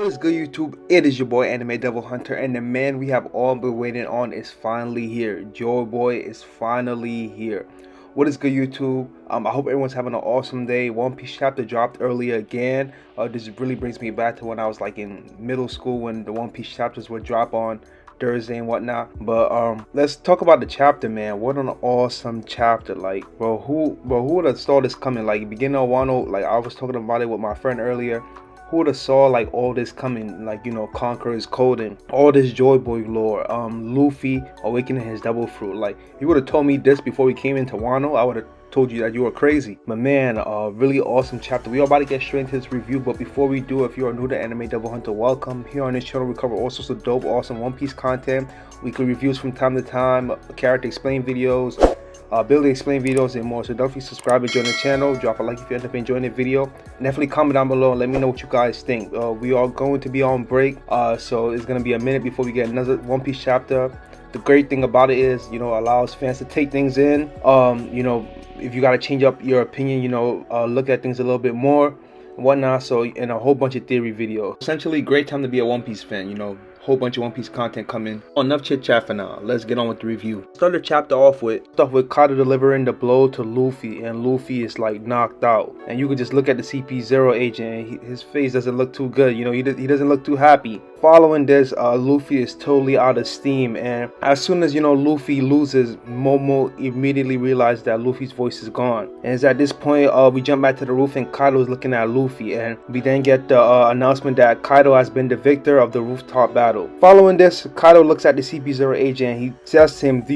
What is good, YouTube? It is your boy Anime Devil Hunter, and the man we have all been waiting on is finally here. JoyBoy is finally here. What is good, YouTube? I hope everyone's having an awesome day. One Piece chapter dropped earlier again. This really brings me back to when I was like in middle school when the One Piece chapters would drop on Thursday and whatnot. But let's talk about the chapter, man. What an awesome chapter. Like, who would have saw this coming? Like, beginning of Wano, like I was talking about it with my friend earlier. Who would have saw like all this coming, like, you know, Conqueror's Code and all this JoyBoy lore, Luffy awakening his devil fruit. Like, if you would have told me this before we came into Wano, I would have told you that you were crazy. But man, really awesome chapter. We are about to get straight into this review, but before we do, if you are new to Anime Devil Hunter, welcome. Here on this channel we cover all sorts of dope, awesome One Piece content, weekly reviews from time to time, character explain videos, ability explain videos, and more. So definitely subscribe and join the channel. Drop a like if you end up enjoying the video. Definitely comment down below and let me know what you guys think. We are going to be on break, so it's going to be a minute before we get another One Piece chapter. The great thing about it is, you know, allows fans to take things in. You know, if you got to change up your opinion, you know, look at things a little bit more and whatnot. So, and a whole bunch of theory videos. Essentially, great time to be a One Piece fan, you know. Whole bunch of One Piece content coming. Enough chit chat for now. Let's get on with the review. Start the chapter off with Kaido delivering the blow to Luffy, and Luffy is like knocked out. And you can just look at the CP0 agent, and his face doesn't look too good. You know, he doesn't look too happy. Following this, Luffy is totally out of steam, and as soon as, you know, Luffy loses, Momo immediately realizes that Luffy's voice is gone. And it's at this point we jump back to the roof, and Kaido is looking at Luffy, and we then get the announcement that Kaido has been the victor of the rooftop battle. Following this, Kaido looks at the CP0 agent and he says to him, do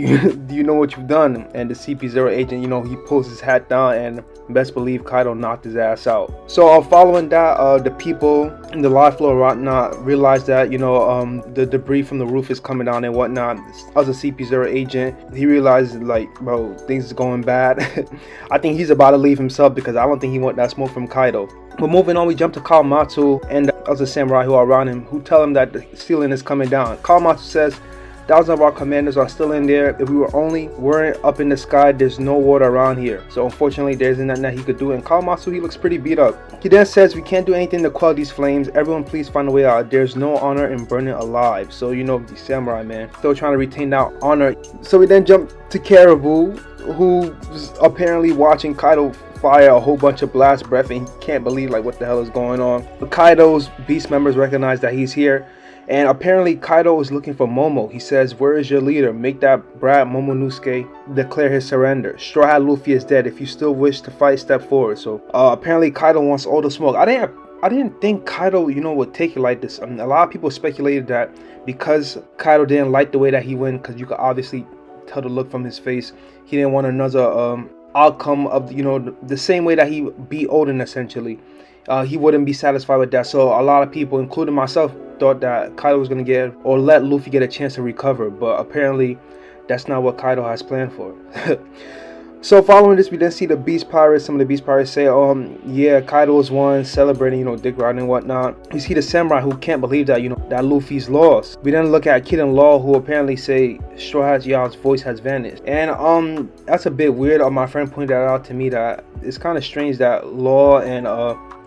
you know what you've done? And the CP0 agent, you know, he pulls his hat down, and best believe Kaido knocked his ass out. So following that, the people in the live floor and whatnot realize that, you know, the debris from the roof is coming down and whatnot. As a CP0 agent, he realizes, like, bro, things is going bad. I think he's about to leave himself because I don't think he want that smoke from Kaido. But moving on, we jump to Kawamatsu and the other samurai who are around him, who tell him that the ceiling is coming down. Kawamatsu says, thousands of our commanders are still in there. If we weren't up in the sky, there's no water around here. So unfortunately, there isn't nothing that he could do. And Kawamatsu, he looks pretty beat up. He then says, we can't do anything to quell these flames. Everyone please find a way out. There's no honor in burning alive. So, you know, the samurai, man, still trying to retain that honor. So we then jump to Caribou, who's apparently watching Kaido fire a whole bunch of blast breath, and he can't believe like what the hell is going on. But Kaido's beast members recognize that he's here, and apparently Kaido is looking for Momo. He says, where is your leader? Make that brat Momonosuke declare his surrender. Straw Hat Luffy is dead. If you still wish to fight, step forward. So apparently Kaido wants all the smoke. I didn't think Kaido, you know, would take it like this. I mean, a lot of people speculated that because Kaido didn't like the way that he went, because you could obviously tell the look from his face, he didn't want another outcome of, you know, the same way that he beat Odin essentially. He wouldn't be satisfied with that. So a lot of people, including myself, thought that Kaido was going to get, or let Luffy get a chance to recover. But apparently that's not what Kaido has planned for. So following this, we then see the Beast Pirates. Some of the Beast Pirates say, yeah, Kaido's won, celebrating, you know, dick riding and whatnot. We see the samurai who can't believe that, you know, that Luffy's lost. We then look at Kid and Law, who apparently say Straw Hat Yao's voice has vanished. And that's a bit weird. My friend pointed that out to me, that it's kind of strange that Law and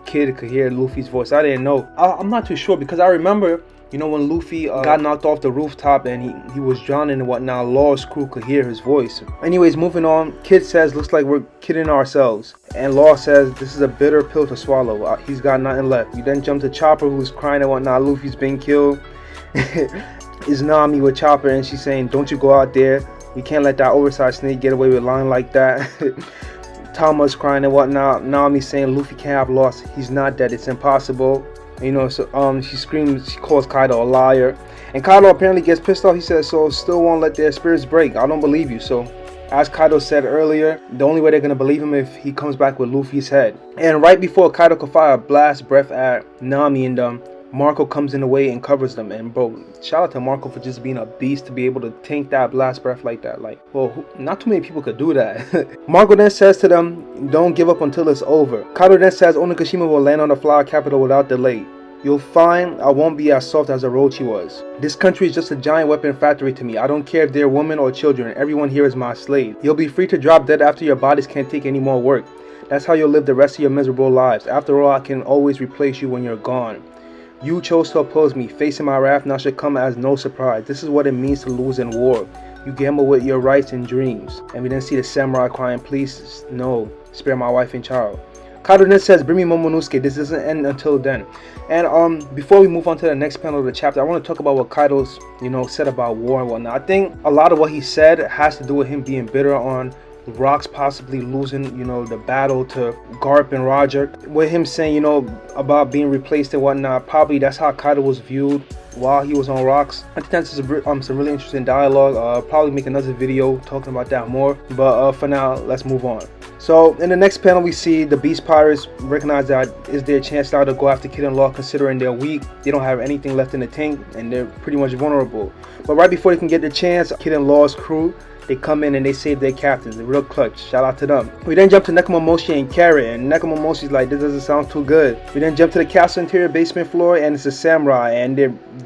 Kid could hear Luffy's voice. I didn't know. I'm not too sure, because I remember, you know, when Luffy got knocked off the rooftop and he was drowning and whatnot, Law's crew could hear his voice. Anyways, moving on, Kid says, looks like we're kidding ourselves. And Law says, this is a bitter pill to swallow. He's got nothing left. We then jump to Chopper, who's crying and whatnot. Luffy's been killed. Is Nami with Chopper, and she's saying, don't you go out there. We can't let that oversized snake get away with lying like that. Tama's crying and whatnot. Nami's saying Luffy can't have lost. He's not dead. It's impossible. You know, so she screams, she calls Kaido a liar, and Kaido apparently gets pissed off. He says, so still won't let their spirits break. I don't believe you. So as Kaido said earlier, the only way they're gonna believe him if he comes back with Luffy's head. And right before Kaido could fire a blast breath at Nami and Marco comes in the way and covers them. And bro, shout out to Marco for just being a beast to be able to tank that blast breath like that. Like, well, not too many people could do that. Marco then says to them, don't give up until it's over. Kaido then says Onigashima will land on the flower capital without delay. You'll find I won't be as soft as Orochi was. This country is just a giant weapon factory to me. I don't care if they're women or children. Everyone here is my slave. You'll be free to drop dead after your bodies can't take any more work. That's how you'll live the rest of your miserable lives. After all, I can always replace you when you're gone. You chose to oppose me. Facing my wrath now should come as no surprise. This is what it means to lose in war. You gamble with your rights and dreams. And we then see the samurai crying, please, no, spare my wife and child. Kaido then says, bring me Momonosuke, this doesn't end until then. And before we move on to the next panel of the chapter, I want to talk about what Kaido's, said about war and whatnot. I think a lot of what he said has to do with him being bitter on Rocks possibly losing, the battle to Garp and Roger. With him saying, about being replaced and whatnot, probably that's how Kaido was viewed while he was on Rocks. I think that's some really interesting dialogue. Probably make another video talking about that more. But for now, let's move on. So in the next panel, we see the Beast Pirates recognize that it's their chance now to go after Kid and Law, considering they're weak. They don't have anything left in the tank, and they're pretty much vulnerable. But right before they can get the chance, Kid and Law's crew, they come in and they save their captains. They're real clutch. Shout out to them. We then jump to Nekomamushi and Carrot, and Nekomamoshi's like, this doesn't sound too good. We then jump to the castle interior basement floor, and it's a samurai, and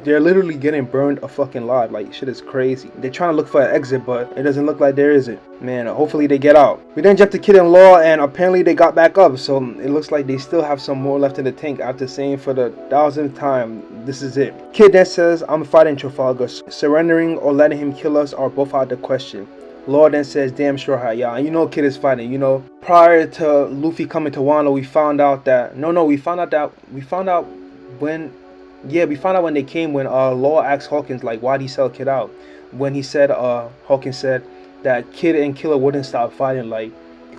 they're literally getting burned a fucking lot. Like, shit is crazy. They're trying to look for an exit, but it doesn't look like there isn't. Man, hopefully they get out. We then jump to Kid and Law, and apparently they got back up, so it looks like they still have some more left in the tank after saying for the 1000th time, this is it. Kid then says, I'm fighting Trafalgar. Surrendering or letting him kill us are both out of the question. Law then says, damn sure how, yeah. And Kid is fighting, Prior to Luffy coming to Wano, we found out when they came, when Law asked Hawkins, like, why'd he sell Kid out? When he said, Hawkins said that Kid and Killer wouldn't stop fighting, like,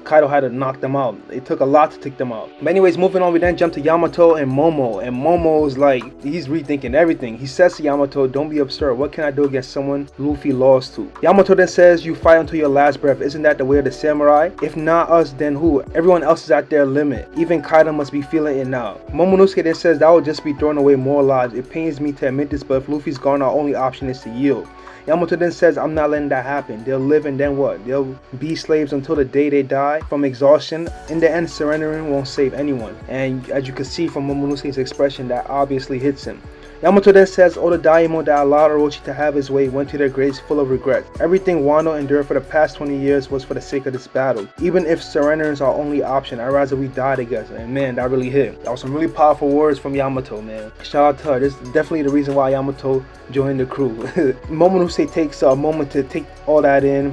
Kaido had to knock them out. It took a lot to take them out. But anyways, moving on, we then jump to Yamato and Momo. And Momo's like, he's rethinking everything. He says to Yamato, don't be absurd. What can I do against someone Luffy lost to? Yamato then says, you fight until your last breath. Isn't that the way of the samurai? If not us, then who? Everyone else is at their limit. Even Kaido must be feeling it now. Momonosuke then says, that would just be throwing away more lives. It pains me to admit this, but if Luffy's gone, our only option is to yield. Yamato then says, I'm not letting that happen. They'll live and then what? They'll be slaves until the day they die from exhaustion. In the end, surrendering won't save anyone. And as you can see from Momonosuke's expression, that obviously hits him. Yamato then says, all the Daimon that allowed Orochi to have his way went to their graves full of regret. Everything Wano endured for the past 20 years was for the sake of this battle. Even if surrender is our only option, I'd rather we die together. And man, that really hit. That was some really powerful words from Yamato, man. Shout out to her. This is definitely the reason why Yamato joined the crew. Momonosuke takes a moment to take all that in.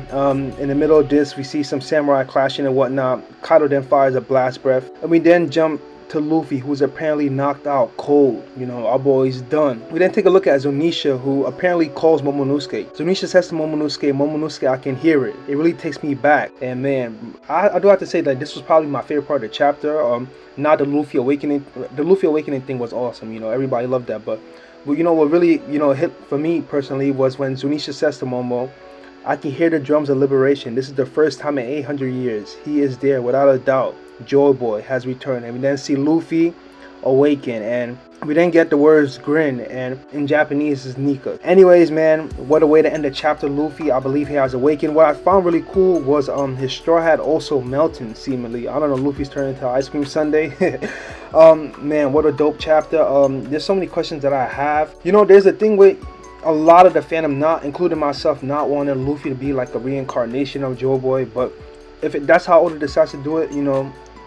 In the middle of this, we see some samurai clashing and whatnot. Kaido then fires a blast breath. And we then jump to Luffy, who's apparently knocked out cold. Our boy's done. We then take a look at Zunisha, who apparently calls Momonosuke. Zunisha says to Momonosuke, I can hear it. It really takes me back. And man, I do have to say that this was probably my favorite part of the chapter. Not the Luffy awakening. The Luffy awakening thing was awesome. Everybody loved that. But what really, hit for me personally was when Zunisha says to Momo, I can hear the drums of liberation. This is the first time in 800 years. He is there without a doubt. JoyBoy has returned. And we then see Luffy awaken, and we then get the words grin, and in Japanese is Nika. Anyways, man, what a way to end the chapter. Luffy, I believe he has awakened. What I found really cool was his straw hat also melting seemingly. I don't know, Luffy's turned into ice cream sundae. Man, what a dope chapter. There's so many questions that I have. There's a thing with a lot of the fandom, not including myself, not wanting Luffy to be like a reincarnation of JoyBoy, but if that's how Oda decides to do it,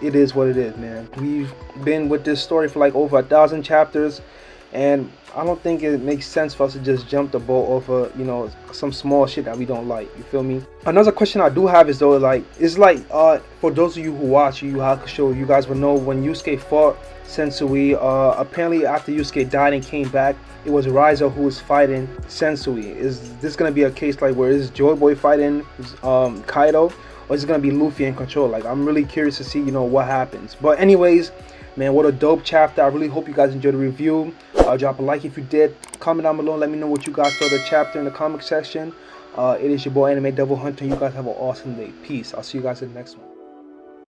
it is what it is, man. We've been with this story for like over 1,000 chapters, and I don't think it makes sense for us to just jump the boat over, some small shit that we don't like. You feel me? Another question I do have is though, for those of you who watch Yu Yu Hakusho, you guys will know when Yusuke fought Sensui. Apparently after Yusuke died and came back, it was Raizo who was fighting Sensui. Is this gonna be a case like where is JoyBoy fighting Kaido? Or is it going to be Luffy in control? Like, I'm really curious to see, what happens. But anyways, man, what a dope chapter. I really hope you guys enjoyed the review. Drop a like if you did. Comment down below and let me know what you guys thought of the chapter in the comment section. It is your boy Anime Devil Hunter. You guys have an awesome day. Peace. I'll see you guys in the next one.